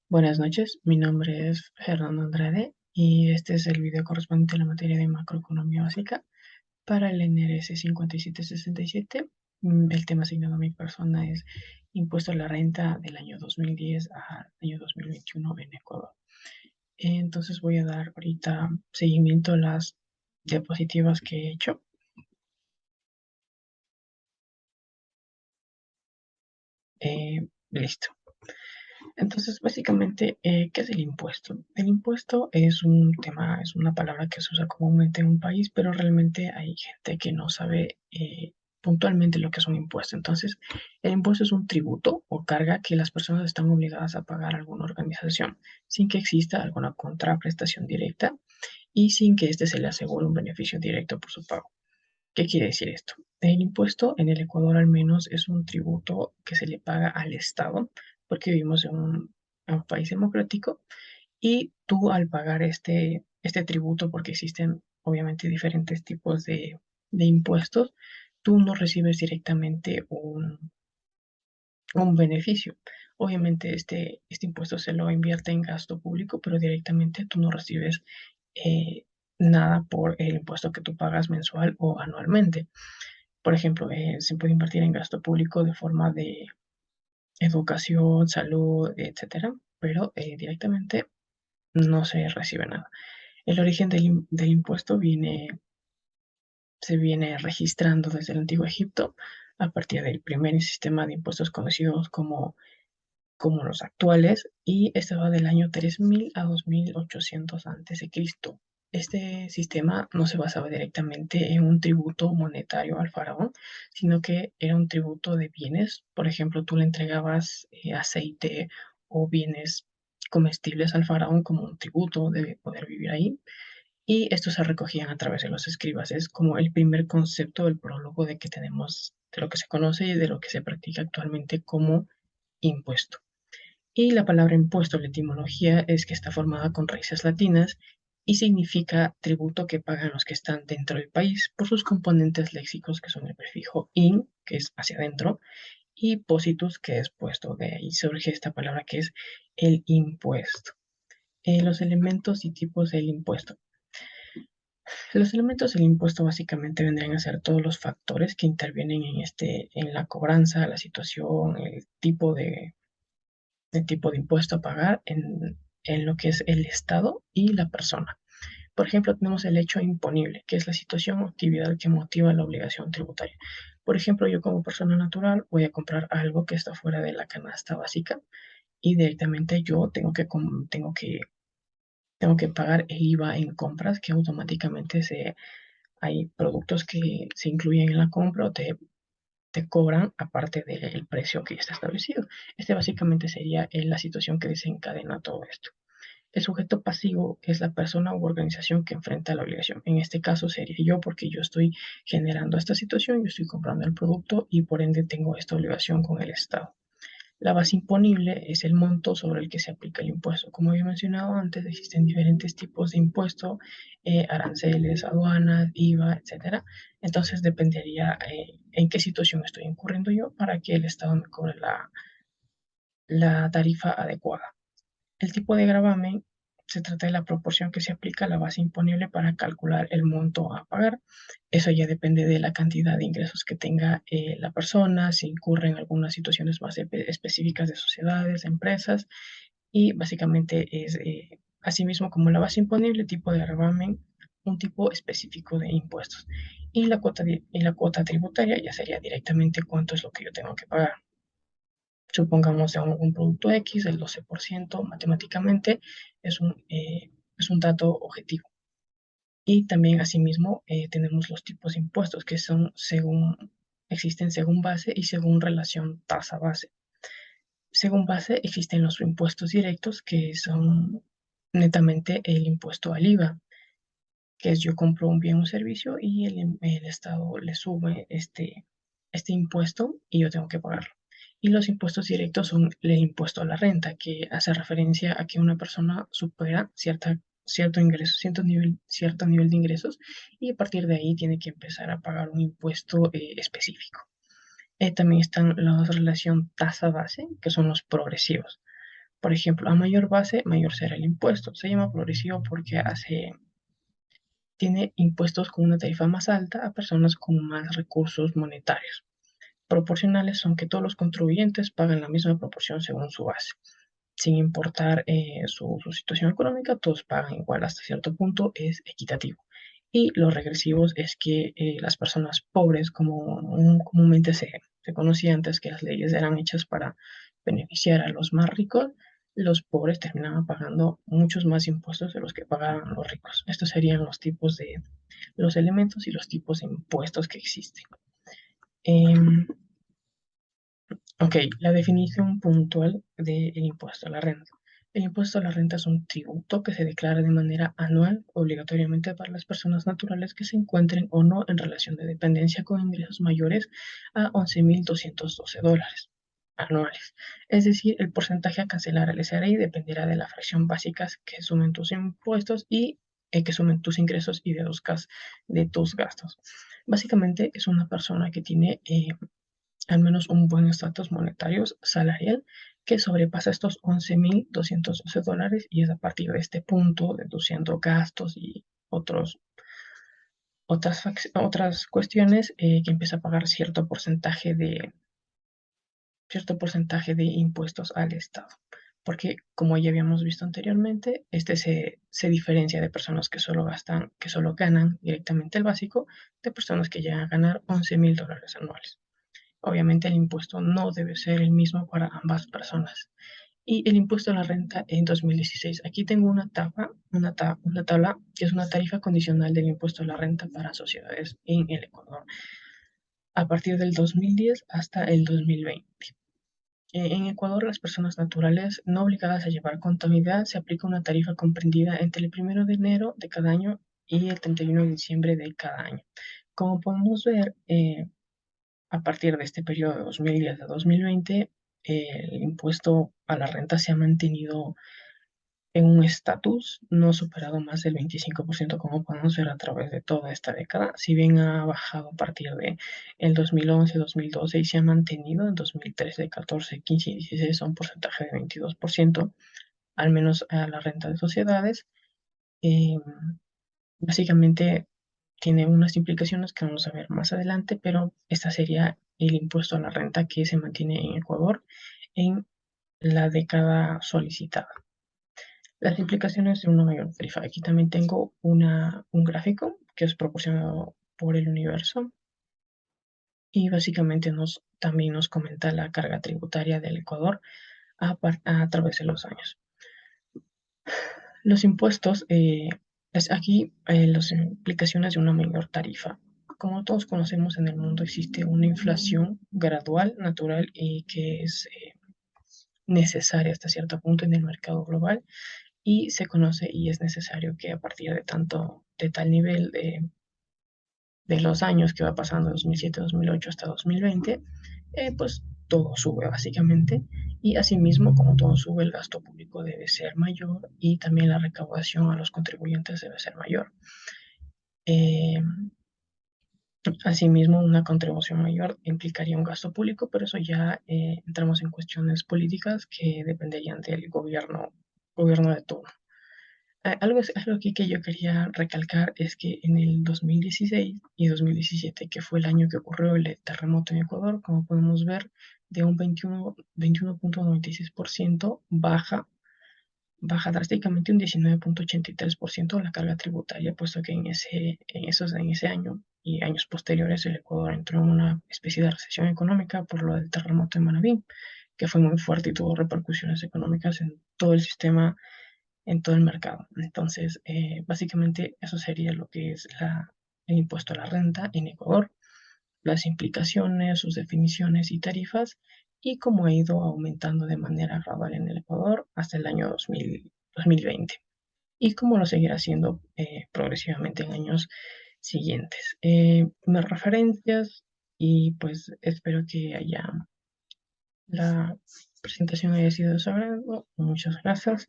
Buenas noches, mi nombre es Fernando Andrade y este es el video correspondiente a la materia de macroeconomía básica para el NRS 5767. El tema asignado a mi persona es impuesto a la renta del año 2010 al año 2021 en Ecuador. Entonces voy a dar ahorita seguimiento a las diapositivas que he hecho. Listo. Entonces, básicamente, ¿qué es el impuesto? El impuesto es un tema, es una palabra que se usa comúnmente en un país, pero realmente hay gente que no sabe puntualmente lo que es un impuesto. Entonces, el impuesto es un tributo o carga que las personas están obligadas a pagar a alguna organización sin que exista alguna contraprestación directa y sin que éste se le asegure un beneficio directo por su pago. ¿Qué quiere decir esto? El impuesto en el Ecuador al menos es un tributo que se le paga al Estado, porque vivimos en un país democrático, y tú al pagar este tributo, porque existen obviamente diferentes tipos de impuestos, tú no recibes directamente un beneficio. Obviamente este impuesto se lo invierte en gasto público, pero directamente tú no recibes eh, nada por el impuesto que tú pagas mensual o anualmente. Por ejemplo, se puede invertir en gasto público de forma de educación, salud, etcétera, pero directamente no se recibe nada. El origen del impuesto se viene registrando desde el antiguo Egipto a partir del primer sistema de impuestos conocidos como los actuales, y este va del año 3000 a 2800 a.C. Este sistema no se basaba directamente en un tributo monetario al faraón, sino que era un tributo de bienes. Por ejemplo, tú le entregabas aceite o bienes comestibles al faraón como un tributo de poder vivir ahí, y estos se recogían a través de los escribas. Es como el primer concepto, el prólogo de que tenemos, de lo que se conoce y de lo que se practica actualmente como impuesto. Y la palabra impuesto, la etimología es que está formada con raíces latinas y significa tributo que pagan los que están dentro del país por sus componentes léxicos, que son el prefijo in, que es hacia adentro, y positus, que es puesto. De ahí surge esta palabra que es el impuesto. Los elementos y tipos del impuesto. Los elementos del impuesto básicamente vendrían a ser todos los factores que intervienen en la cobranza, la situación, el tipo de impuesto a pagar en lo que es el Estado y la persona. Por ejemplo, tenemos el hecho imponible, que es la situación o actividad que motiva la obligación tributaria. Por ejemplo, yo como persona natural voy a comprar algo que está fuera de la canasta básica y directamente yo tengo que pagar el IVA en compras, que automáticamente hay productos que se incluyen en la compra o te cobran aparte del precio que ya está establecido. Este básicamente sería la situación que desencadena todo esto. El sujeto pasivo es la persona u organización que enfrenta la obligación. En este caso sería yo, porque yo estoy generando esta situación, yo estoy comprando el producto y por ende tengo esta obligación con el Estado. La base imponible es el monto sobre el que se aplica el impuesto. Como había mencionado antes, existen diferentes tipos de impuesto, aranceles, aduanas, IVA, etcétera. Entonces dependería en qué situación estoy incurriendo yo para que el Estado me cobre la tarifa adecuada. El tipo de gravamen se trata de la proporción que se aplica a la base imponible para calcular el monto a pagar. Eso ya depende de la cantidad de ingresos que tenga la persona, si incurre en algunas situaciones más específicas de sociedades, de empresas, y básicamente es, asimismo como la base imponible, tipo de gravamen, un tipo específico de impuestos. Y la cuota tributaria ya sería directamente cuánto es lo que yo tengo que pagar. Supongamos de un producto X, el 12%, matemáticamente es un dato objetivo. Y también, asimismo, tenemos los tipos de impuestos que existen según base y según relación tasa-base. Según base existen los impuestos directos, que son netamente el impuesto al IVA, que es yo compro un bien o un servicio y el Estado le sube este impuesto y yo tengo que pagarlo. Y los impuestos directos son el impuesto a la renta, que hace referencia a que una persona supera cierto ingreso, cierto nivel de ingresos, y a partir de ahí tiene que empezar a pagar un impuesto específico. También están la relación tasa-base, que son los progresivos. Por ejemplo, a mayor base, mayor será el impuesto. Se llama progresivo porque tiene impuestos con una tarifa más alta a personas con más recursos monetarios. Proporcionales son que todos los contribuyentes pagan la misma proporción según su base. Sin importar su situación económica, todos pagan igual hasta cierto punto, es equitativo. Y los regresivos es que las personas pobres, como comúnmente se conocía antes que las leyes eran hechas para beneficiar a los más ricos, los pobres terminaban pagando muchos más impuestos de los que pagaban los ricos. Estos serían los tipos de los elementos y los tipos de impuestos que existen. Em, Ok, la definición puntual del impuesto a la renta. El impuesto a la renta es un tributo que se declara de manera anual, obligatoriamente para las personas naturales que se encuentren o no en relación de dependencia con ingresos mayores a $11,212 anuales. Es decir, el porcentaje a cancelar al SRI dependerá de la fracción básica que sumen tus impuestos y que sumen tus ingresos y de tus gastos. Básicamente es una persona que tiene al menos un buen estatus monetario salarial que sobrepasa estos $11,212 y es a partir de este punto, deduciendo gastos y otras cuestiones, que empieza a pagar cierto porcentaje de impuestos al Estado. Porque, como ya habíamos visto anteriormente, este se diferencia de personas que solo ganan directamente el básico, de personas que llegan a ganar $11,000 anuales. Obviamente el impuesto no debe ser el mismo para ambas personas. Y el impuesto a la renta en 2016. Aquí tengo una tabla que es una tarifa condicional del impuesto a la renta para sociedades en el Ecuador a partir del 2010 hasta el 2020. En Ecuador, las personas naturales no obligadas a llevar contabilidad se aplica una tarifa comprendida entre el 1 de enero de cada año y el 31 de diciembre de cada año. Como podemos ver, a partir de este periodo de 2010 a 2020, el impuesto a la renta se ha mantenido en un estatus no superado más del 25%, como podemos ver a través de toda esta década. Si bien ha bajado a partir de el 2011, 2012 y se ha mantenido en 2013, 14, 15 y 16 a un porcentaje de 22%, al menos a la renta de sociedades. Eh, Básicamente tiene unas implicaciones que vamos a ver más adelante, pero esta sería el impuesto a la renta que se mantiene en Ecuador en la década solicitada. Las implicaciones de una mayor tarifa. Aquí también tengo un gráfico que es proporcionado por el universo y básicamente también nos comenta la carga tributaria del Ecuador a través de los años. Los impuestos, aquí las implicaciones de una mayor tarifa. Como todos conocemos, en el mundo existe una inflación gradual, natural y que es necesaria hasta cierto punto en el mercado global y se conoce y es necesario que a partir de tal nivel de los años que va pasando, 2007, 2008 hasta 2020, pues todo sube básicamente y asimismo como todo sube el gasto público debe ser mayor y también la recaudación a los contribuyentes debe ser mayor. Eh, Asimismo, una contribución mayor implicaría un gasto público, pero eso ya entramos en cuestiones políticas que dependerían del gobierno de turno. Algo aquí que yo quería recalcar es que en el 2016 y 2017, que fue el año que ocurrió el terremoto en Ecuador, como podemos ver, de un 21,96% baja drásticamente un 19,83% la carga tributaria, puesto que en ese año y años posteriores el Ecuador entró en una especie de recesión económica por lo del terremoto en Manabí, que fue muy fuerte y tuvo repercusiones económicas en todo el sistema, en todo el mercado. Entonces, básicamente eso sería lo que es el impuesto a la renta en Ecuador, las implicaciones, sus definiciones y tarifas, y cómo ha ido aumentando de manera gradual en el Ecuador hasta el año 2020, y cómo lo seguirá haciendo progresivamente en años siguientes. Mis referencias y pues espero que la presentación haya sido de su agrado. Muchas gracias.